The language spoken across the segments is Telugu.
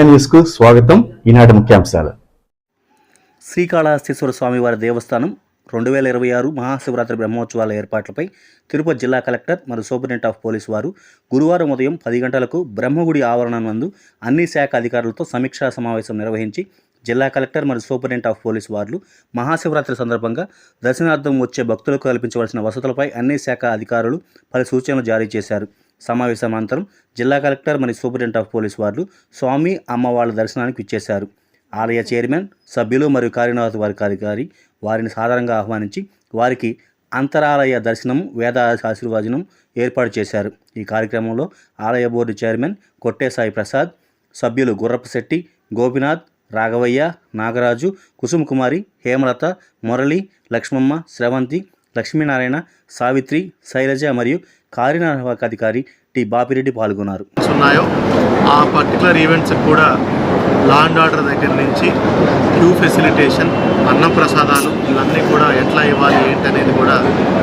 సమయ న్యూస్కు స్వాగతం. ఈనాటి ముఖ్యాంశాలు. శ్రీకాళహస్తీశ్వర స్వామివారి దేవస్థానం 2026 మహాశివరాత్రి బ్రహ్మోత్సవాల ఏర్పాట్లపై తిరుపతి జిల్లా కలెక్టర్ మరియు సూపరింటెండెంట్ ఆఫ్ పోలీస్ వారు గురువారం ఉదయం 10 గంటలకు బ్రహ్మగుడి ఆవరణం నందు అన్ని శాఖ అధికారులతో సమీక్షా సమావేశం నిర్వహించి జిల్లా కలెక్టర్ మరియు సూపరింటెండెంట్ ఆఫ్ పోలీస్ వారు మహాశివరాత్రి సందర్భంగా దర్శనార్థం వచ్చే భక్తులకు కల్పించవలసిన వసతులపై అన్ని శాఖ అధికారులు పలు సూచనలు జారీ చేశారు. సమావేశం అనంతరం జిల్లా కలెక్టర్ మరియు సూపరింటెండెంట్ ఆఫ్ పోలీస్ వారు స్వామి అమ్మవార్ల దర్శనానికి విచ్చేశారు. ఆలయ చైర్మన్, సభ్యులు మరియు కార్యనిర్వాహక వర్గాధికారి వారిని సాధారణంగా ఆహ్వానించి వారికి అంతరాలయ దర్శనం, వేద ఆశీర్వచనం ఏర్పాటు చేశారు. ఈ కార్యక్రమంలో ఆలయ బోర్డు చైర్మన్ కొట్టే సాయి ప్రసాద్, సభ్యులు గుర్రపు శెట్టి, గోపినాథ్, రాఘవయ్య, నాగరాజు, కుసుమకుమారి, హేమలత, మురళి, లక్ష్మమ్మ, స్రవంతి, లక్ష్మీనారాయణ, సావిత్రి, శైలజ మరియు కార్యనిర్వాహక అధికారి టి బాపిరెడ్డి పాల్గొన్నారు. ఆ పర్టికులర్ ఈవెంట్స్ కూడా లా అండ్ ఆర్డర్ దగ్గర నుంచి క్యూ ఫెసిలిటేషన్, అన్నప్రసాదాలు ఇవన్నీ కూడా ఎట్లా ఇవ్వాలి ఏంటనేది కూడా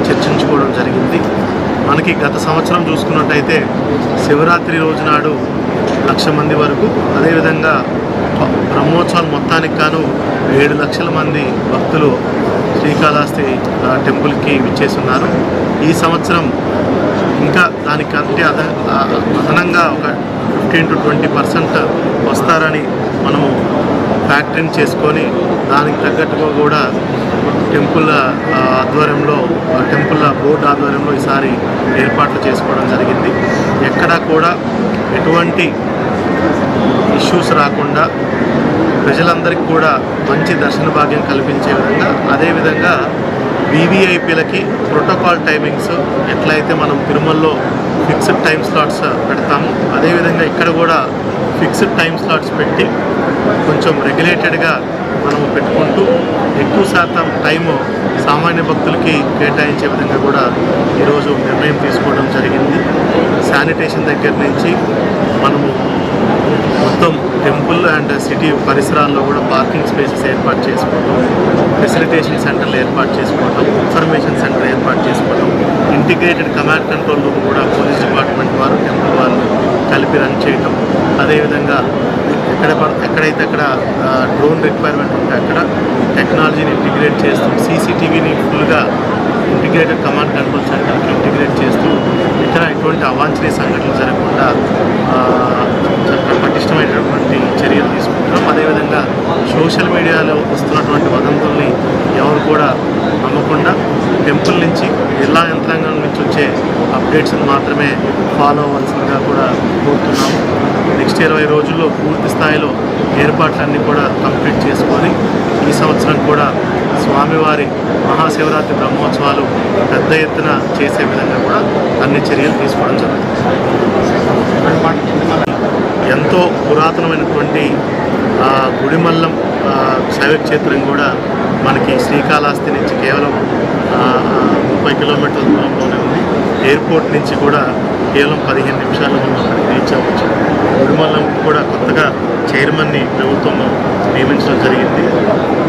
చర్చించుకోవడం జరిగింది. మనకి గత సంవత్సరం చూసుకున్నట్టయితే శివరాత్రి రోజు నాడు 1,00,000 మంది వరకు, అదేవిధంగా బ్రహ్మోత్సవాలు మొత్తానికి గాను 7 లక్షల మంది భక్తులు శ్రీకాళహస్తి టెంపుల్కి విచ్చేస్తున్నారు. ఈ సంవత్సరం ఇంకా దానికంటే అదనంగా ఒక 15 to 20% వస్తారని మనము ఫ్యాక్టరీని చేసుకొని దానికి తగ్గట్టుగా కూడా టెంపుల్ బోర్డు ఆధ్వర్యంలో ఈసారి ఏర్పాట్లు చేసుకోవడం జరిగింది. ఎక్కడా కూడా ఎటువంటి ఇష్యూస్ రాకుండా ప్రజలందరికీ కూడా మంచి దర్శన భాగ్యం కల్పించే విధంగా, అదేవిధంగా వీవీఐపీలకి ప్రోటోకాల్ టైమింగ్స్ ఎట్లయితే మనం తిరుమలలో ఫిక్స్డ్ టైం స్లాట్స్ పెడతాము, అదేవిధంగా ఇక్కడ కూడా ఫిక్స్డ్ టైం స్లాట్స్ పెట్టి కొంచెం రెగ్యులేటెడ్గా మనము పెట్టుకుంటూ ఎక్కువ శాతం టైము సామాన్య భక్తులకి కేటాయించే విధంగా కూడా ఈరోజు నిర్ణయం తీసుకోవడం జరిగింది. శానిటేషన్ దగ్గర నుంచి మనము మొత్తం టెంపుల్ అండ్ సిటీ పరిసరాల్లో కూడా పార్కింగ్ స్పేసెస్ ఏర్పాటు చేసుకోవడం, ఫెసిలిటేషన్ సెంటర్లు ఏర్పాటు చేసుకోవడం, ఇన్ఫర్మేషన్ సెంటర్ ఏర్పాటు చేసుకోవడం, ఇంటిగ్రేటెడ్ కమాండ్ కంట్రోల్ రూమ్ కూడా పోలీస్ డిపార్ట్మెంట్ వారు, టెంపుల్ వాళ్ళు కలిపి రన్ చేయటం, అదేవిధంగా ఎక్కడైతే అక్కడ డ్రోన్ రిక్వైర్మెంట్ ఉంటే అక్కడ టెక్నాలజీని ఇంటిగ్రేట్ చేస్తూ సీసీటీవీని ఫుల్గా ఇంటిగ్రేటెడ్ కమాండ్ కంట్రోల్ సెంటర్కి ఇంటిగ్రేట్ చేస్తూ ఇక్కడ ఎటువంటి అవాంఛనీయ సంఘటనలు జరగకుండా పటిష్టమైనటువంటి చర్యలు తీసుకుంటున్నాం. అదేవిధంగా సోషల్ మీడియాలో వస్తున్నటువంటి వదంతుల్ని ఎవరు కూడా నమ్మకుండా టెంపుల్ నుంచి, జిల్లా యంత్రాంగం నుంచి వచ్చే అప్డేట్స్ని మాత్రమే ఫాలో అవ్వాల్సిందిగా కూడా కోరుతున్నాము. నెక్స్ట్ 20 రోజుల్లో పూర్తి స్థాయిలో ఏర్పాట్లన్నీ కూడా కంప్లీట్ చేసుకొని ఈ సంవత్సరం కూడా స్వామివారి మహాశివరాత్రి బ్రహ్మోత్సవాలు పెద్ద ఎత్తున చేసే విధంగా కూడా అన్ని చర్యలు తీసుకోవడం జరుగుతుంది. ఎంతో పురాతనమైనటువంటి గుడిమల్లం శైవ క్షేత్రం కూడా మనకి శ్రీకాళహస్తి నుంచి కేవలం 30 కిలోమీటర్ల దూరంలోనే ఉంది. ఎయిర్పోర్ట్ నుంచి కూడా కేవలం 15 నిమిషాల్లో మనం అక్కడికి రీచ్ అవ్వచ్చు. గుడిమల్లం కూడా కొత్తగా చైర్మన్ని ప్రభుత్వం నియమించడం జరిగింది.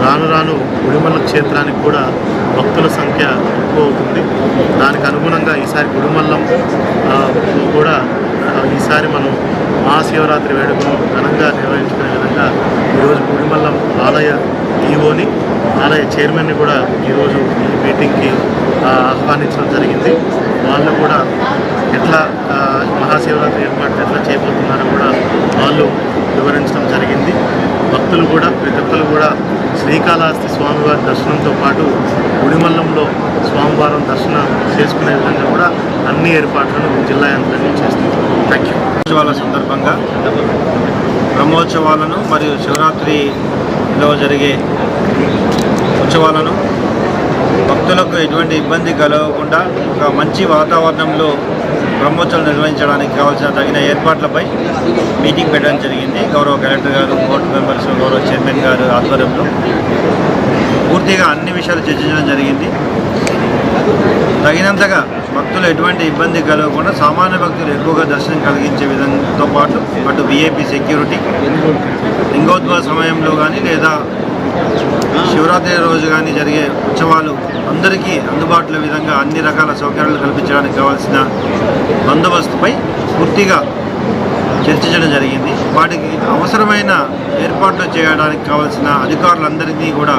రాను రాను గుడిమల్ల క్షేత్రానికి కూడా భక్తుల సంఖ్య ఎక్కువ అవుతుంది. దానికి అనుగుణంగా ఈసారి గుడిమల్లం కూడా ఈసారి మనం మహాశివరాత్రి వేడుకను ఘనంగా నిర్వహించుకునే విధంగా ఈరోజు గుడిమల్లం ఆలయ ఈవోని, ఆలయ చైర్మన్ని కూడా ఈరోజు ఈ మీటింగ్కి ఆహ్వానించడం జరిగింది. వాళ్ళు కూడా ఎట్లా మహాశివరాత్రి ఏర్పాట్లు ఎట్లా చేయబోతున్నారో కూడా వాళ్ళు వివరించడం జరిగింది. భక్తులు కూడా, ప్రతి ఒక్కరు కూడా శ్రీకాళహస్తి స్వామివారి దర్శనంతో పాటు గుడిమల్లంలో స్వామివారం దర్శనం చేసుకునే విధంగా కూడా అన్ని ఏర్పాట్లను జిల్లా యంత్రాంగం చేస్తుంది. Thank you. ఉత్సవాల సందర్భంగా బ్రహ్మోత్సవాలను మరియు శివరాత్రిలో జరిగే ఉత్సవాలను భక్తులకు ఎటువంటి ఇబ్బంది కలగకుండా ఒక మంచి వాతావరణంలో బ్రహ్మోత్సవాలు నిర్వహించడానికి కావాల్సిన తగిన ఏర్పాట్లపై మీటింగ్ పెట్టడం జరిగింది. గౌరవ కలెక్టర్ గారు, బోర్డు మెంబర్స్, గౌరవ చైర్మన్ గారు ఆధ్వర్యంలో పూర్తిగా అన్ని విషయాలు చర్చించడం జరిగింది. తగినంతగా భక్తులు ఎటువంటి ఇబ్బంది కలగకుండా సామాన్య భక్తులు ఎక్కువగా దర్శనం కలిగించే విధంతో పాటు అటు విఐపి సెక్యూరిటీ, లింగోద్భవ సమయంలో కానీ లేదా శివరాత్రి రోజు కానీ జరిగే ఉత్సవాలు అందరికీ అందుబాటులో విధంగా అన్ని రకాల సౌకర్యాలు కల్పించడానికి కావాల్సిన బందోబస్తుపై పూర్తిగా చర్చించడం జరిగింది. వాటికి అవసరమైన ఏర్పాట్లు చేయడానికి కావాల్సిన అధికారులందరినీ కూడా